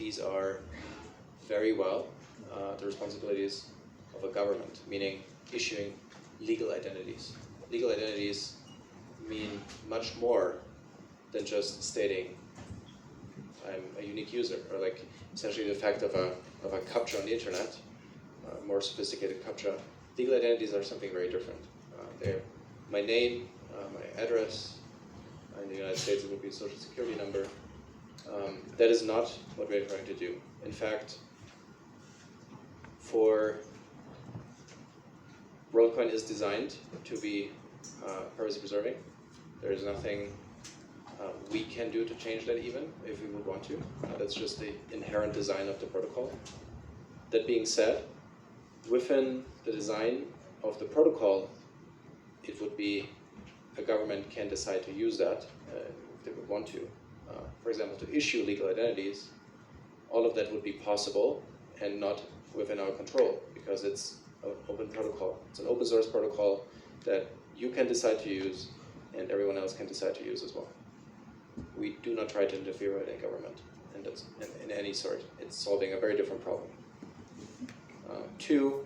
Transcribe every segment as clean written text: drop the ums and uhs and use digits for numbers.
these are very well the responsibilities of a government, meaning issuing legal identities. Legal identities mean much more than just stating I'm a unique user, or like essentially the fact of a CAPTCHA on the internet, more sophisticated CAPTCHA. Legal identities are something very different. They're my name, my address. In the United States, it would be a social security number. That is not what we're trying to do. In fact, WorldCoin is designed to be privacy preserving. There is nothing we can do to change that, even if we would want to. That's just the inherent design of the protocol. That being said, within the design of the protocol, it would be a government can decide to use that if they would want to. For example, to issue legal identities, all of that would be possible and not within our control, because it's an open protocol. It's an open source protocol that you can decide to use and everyone else can decide to use as well. We do not try to interfere with any government in any sort. It's solving a very different problem. To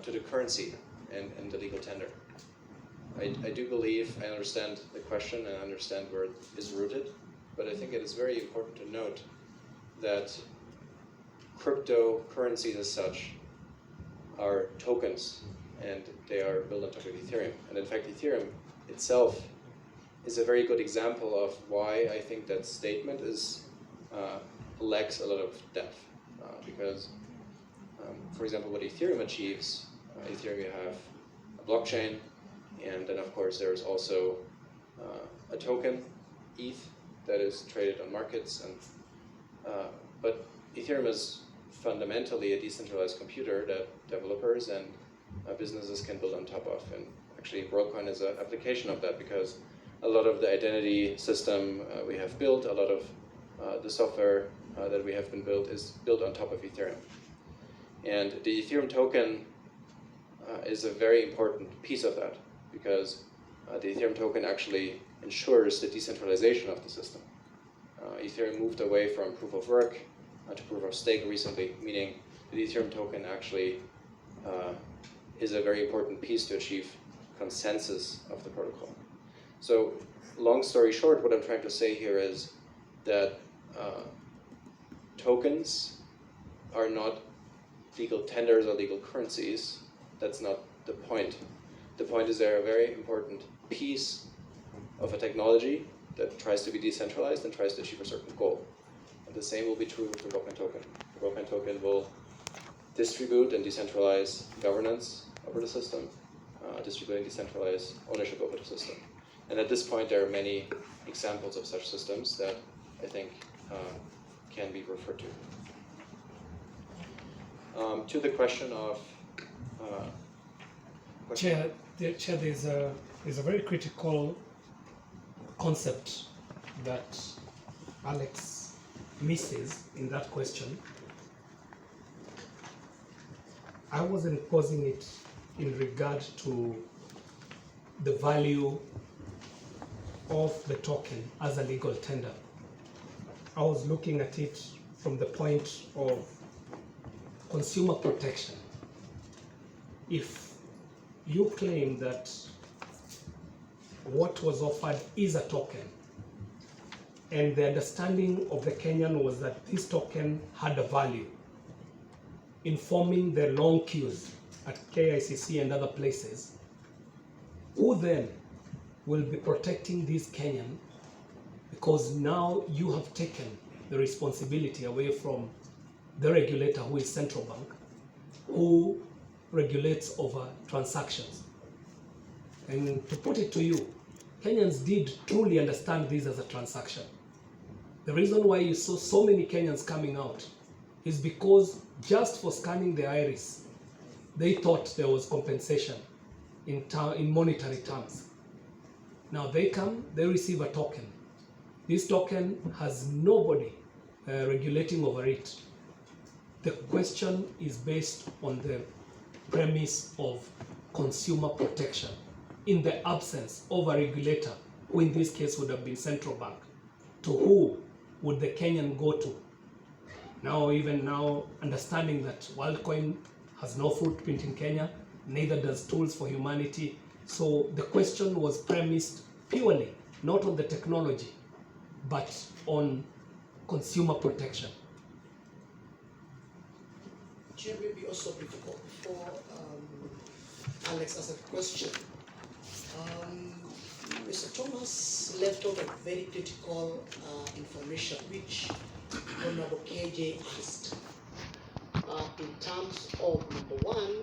the currency and the legal tender. I do believe, I understand the question and I understand where it is rooted, but I think it is very important to note that cryptocurrencies as such are tokens, and they are built on top of Ethereum. And in fact, Ethereum itself is a very good example of why I think that statement lacks a lot of depth. Because, for example, what Ethereum achieves, Ethereum you have a blockchain, and then of course there's also a token, ETH, that is traded on markets. But Ethereum is fundamentally a decentralized computer that developers and businesses can build on top of. And actually WorldCoin is an application of that, because a lot of the identity system we have built, a lot of the software that we have been built is built on top of Ethereum. And the Ethereum token is a very important piece of that, because the Ethereum token actually ensures the decentralization of the system. Ethereum moved away from proof of work to proof of stake recently, meaning the Ethereum token actually is a very important piece to achieve consensus of the protocol. So, long story short, what I'm trying to say here is that tokens are not legal tenders or legal currencies. That's not the point. The point is they're a very important piece of a technology that tries to be decentralized and tries to achieve a certain goal. And the same will be true with the WorldCoin token. The WorldCoin token will distribute and decentralize governance over the system, distribute and decentralize ownership over the system. And at this point, there are many examples of such systems that I think can be referred to. To the question of Chair, there's a very critical concept that Alex misses in that question. I wasn't posing it in regard to the value of the token as a legal tender. I was looking at it from the point of consumer protection. If you claim that what was offered is a token, and the understanding of the Kenyan was that this token had a value, informing the long queues at KICC and other places, who then will be protecting this Kenyan? Because now you have taken the responsibility away from the regulator, who is central bank, who regulates over transactions. And to put it to you, Kenyans did truly understand this as a transaction. The reason why you saw so many Kenyans coming out is because just for scanning the iris, they thought there was compensation in monetary terms. Now they come, they receive a token. This token has nobody regulating over it. The question is based on the premise of consumer protection in the absence of a regulator, who in this case would have been central bank. To who would the Kenyan go to? Now, even now, understanding that WorldCoin has no footprint in Kenya, neither does Tools for Humanity. So the question was premised purely not on the technology, but on consumer protection. Chair, maybe also before Alex asks a question. Mr. Thomas left out a very critical information which Honorable KJ asked in terms of, number one,